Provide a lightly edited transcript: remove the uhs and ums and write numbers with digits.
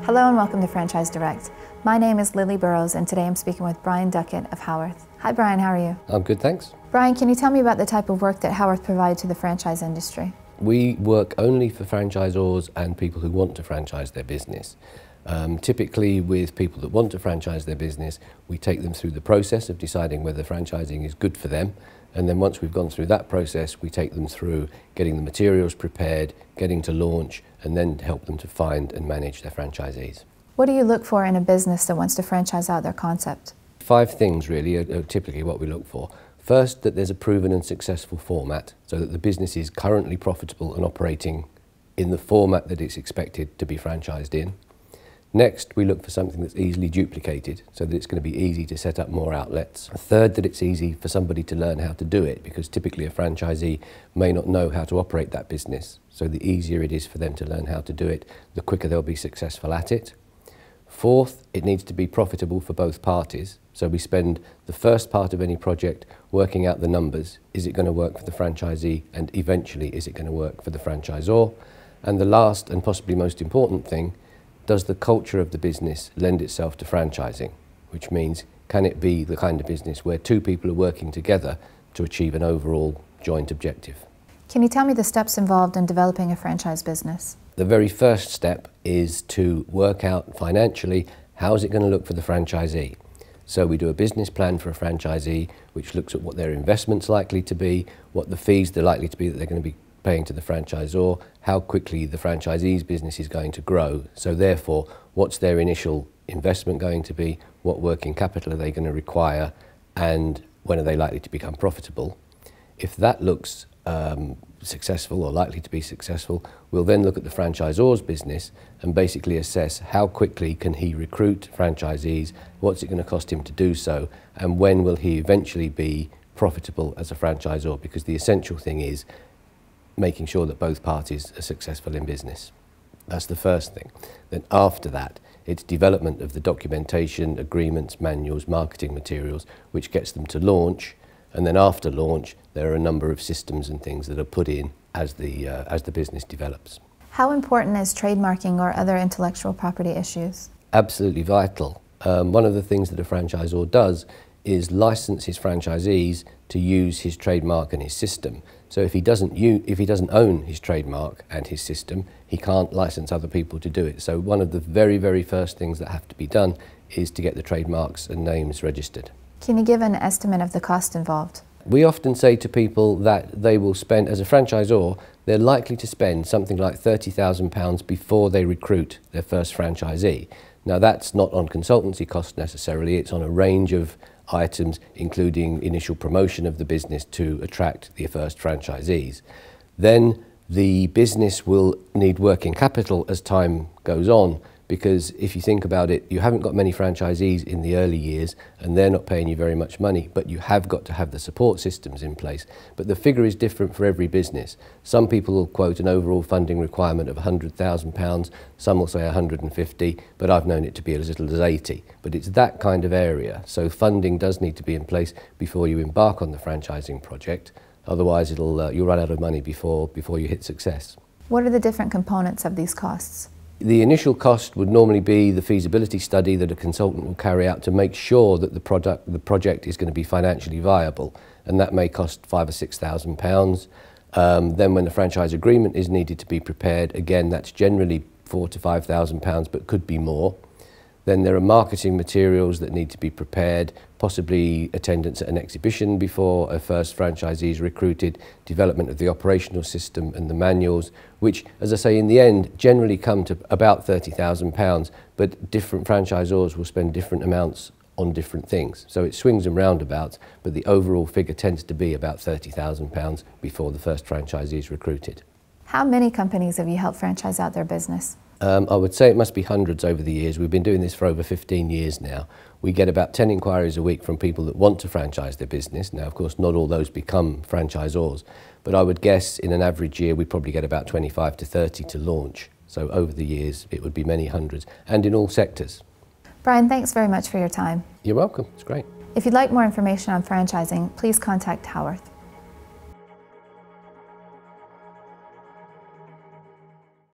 Hello and welcome to Franchise Direct. My name is Lily Burrows and today I'm speaking with Brian Duckett of Howarth. Hi Brian, how are you? I'm good, thanks. Brian, can you tell me about the type of work that Howarth provides to the franchise industry? We work only for franchisors and people who want to franchise their business. Typically with people that want to franchise their business, we take them through the process of deciding whether franchising is good for them, and then once we've gone through that process, we take them through getting the materials prepared, getting to launch, and then help them to find and manage their franchisees. What do you look for in a business that wants to franchise out their concept? 5 things really are typically what we look for. First, that there's a proven and successful format, so that the business is currently profitable and operating in the format that it's expected to be franchised in. Next, we look for something that's easily duplicated, so that it's going to be easy to set up more outlets. Third, that it's easy for somebody to learn how to do it, because typically a franchisee may not know how to operate that business. So the easier it is for them to learn how to do it, the quicker they'll be successful at it. Fourth, it needs to be profitable for both parties. So we spend the first part of any project working out the numbers. Is it going to work for the franchisee? And eventually, is it going to work for the franchisor? And the last and possibly most important thing, does the culture of the business lend itself to franchising? Which means, can it be the kind of business where 2 people are working together to achieve an overall joint objective? Can you tell me the steps involved in developing a franchise business? The very first step is to work out financially, how is it going to look for the franchisee? So we do a business plan for a franchisee, which looks at what their investment's likely to be, what the fees they're likely to be that they're going to be paying to the franchisor, how quickly the franchisee's business is going to grow. So therefore, what's their initial investment going to be, what working capital are they going to require, and when are they likely to become profitable? If that looks successful or likely to be successful, we'll then look at the franchisor's business and basically assess how quickly can he recruit franchisees, what's it going to cost him to do so, and when will he eventually be profitable as a franchisor, because the essential thing is making sure that both parties are successful in business. That's the first thing. Then after that, it's development of the documentation, agreements, manuals, marketing materials, which gets them to launch. And then after launch, there are a number of systems and things that are put in as the business develops. How important is trademarking or other intellectual property issues? Absolutely vital. One of the things that a franchisor does is license his franchisees to use his trademark and his system. So if he doesn't own his trademark and his system, he can't license other people to do it. So one of the very, very first things that have to be done is to get the trademarks and names registered. Can you give an estimate of the cost involved? We often say to people that they will spend, as a franchisor, they're likely to spend something like £30,000 before they recruit their first franchisee. Now that's not on consultancy costs necessarily, it's on a range of items, including initial promotion of the business to attract the first franchisees. Then the business will need working capital as time goes on, because if you think about it, you haven't got many franchisees in the early years and they're not paying you very much money, but you have got to have the support systems in place. But the figure is different for every business. Some people will quote an overall funding requirement of £100,000, some will say 150, but I've known it to be as little as 80. But it's that kind of area. So funding does need to be in place before you embark on the franchising project. Otherwise you'll run out of money before you hit success. What are the different components of these costs? The initial cost would normally be the feasibility study that a consultant will carry out to make sure that the project is going to be financially viable, and that may cost £5,000 or £6,000. Then when the franchise agreement is needed to be prepared, again that's generally £4,000 to £5,000, but could be more. Then there are marketing materials that need to be prepared, possibly attendance at an exhibition before a first franchisee is recruited, development of the operational system and the manuals, which, as I say, in the end, generally come to about £30,000, but different franchisors will spend different amounts on different things. So it swings and roundabouts, but the overall figure tends to be about £30,000 before the first franchisee is recruited. How many companies have you helped franchise out their business? I would say it must be hundreds over the years. We've been doing this for over 15 years now. We get about 10 inquiries a week from people that want to franchise their business. Now, of course, not all those become franchisors, but I would guess in an average year we probably get about 25 to 30 to launch. So over the years it would be many hundreds, and in all sectors. Brian, thanks very much for your time. You're welcome. It's great. If you'd like more information on franchising, please contact Howarth.